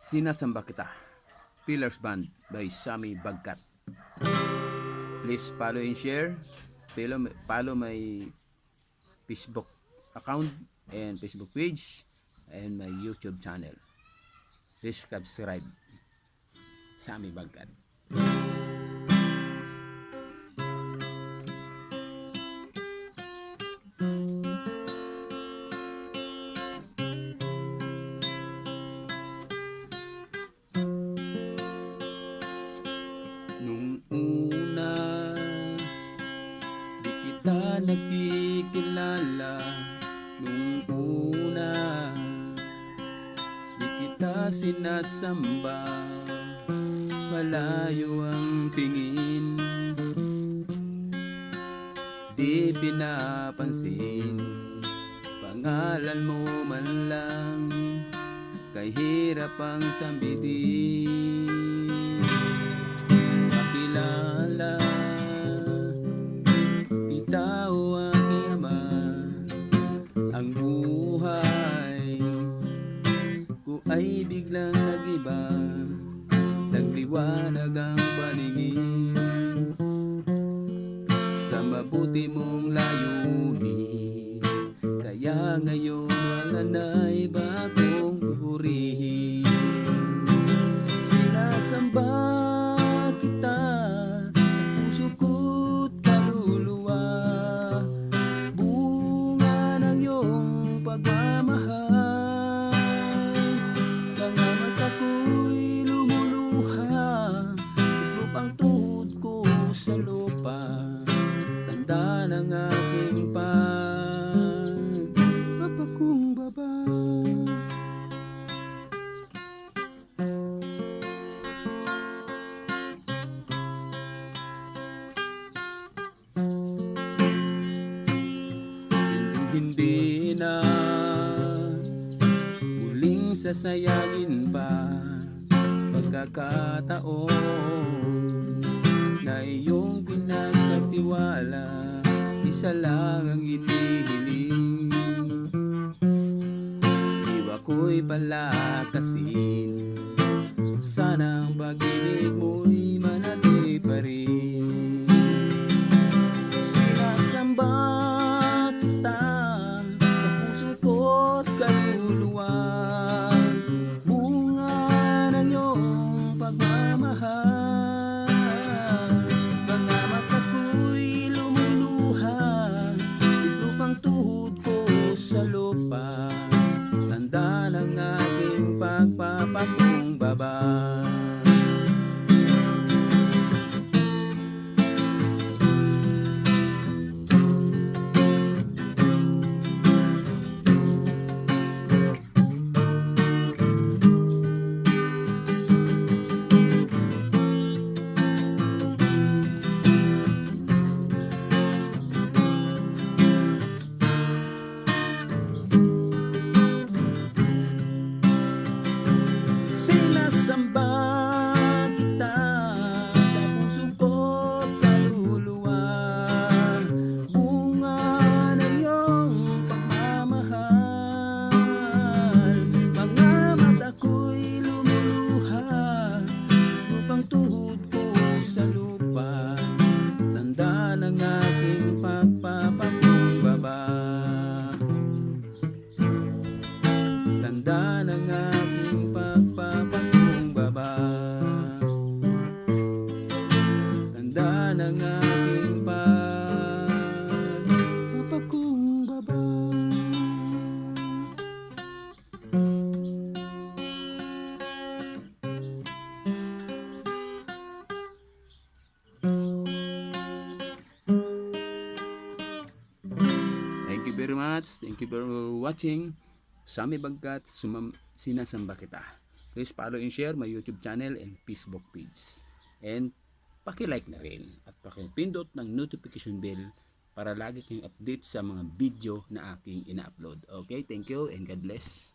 Sinasamba Kita, Pillars Band by Sammy Bagkat. Please follow and share. Follow my Facebook account and Facebook page and my YouTube channel. Please subscribe. Sammy Bagkat. Nung una, di kita nakikilala. Nung una, di kita sinasamba. Malayo ang tingin, di pinapansin. Pangalan mo man lang, kahirap ang sambitin. Makilala kita o aking ama, ang buhay ko ay biglang nagiba. Nagliwanag ang paningin sa mabuti mong layunin. Kaya ngayon wala na'y bagong purihin. Sinasamba kita, puso ko't kaluluwa, bunga ng iyong pagmamahal. Mga mata ko'y lumuluha, iglop ang tuhod ko sa lupa. Tanda ng aking pagpapakumbaba. Hindi na muling sasayangin pa pagkakataon na iyong pinagkatiwala. Isa lang ang itihiling, iwa ko'y palakasin. Sana ang pag-ibig mo'y manatili pa rin. Sinasamba kita sa puso ko't kaluluwa, bunga ng iyong pagmamahal. Mga mata ko'y lumuluha, iglop ang tuhod ko sa lupa. Tanda ng aking pagpapakumbaba. Sinasamba kita sa puso ko't kaluluwa, bunga ng iyong pagmamahal. Mga mata ko'y lumuluha, lupang tuhod ko sa lupa. Tanda ng aking pagpapakumbaba. Tanda ng aking pagpapakumbaba. Tanda ng aking pagpapakumbaba. Thank you very much. Thank you for watching Sammy Bagkat, Sinasamba Kita. Please follow and share my YouTube channel and Facebook page. And paki-like na rin at paki-pindot ng notification bell para lagi kayong update sa mga video na aking ina-upload. Okay, thank you and God bless.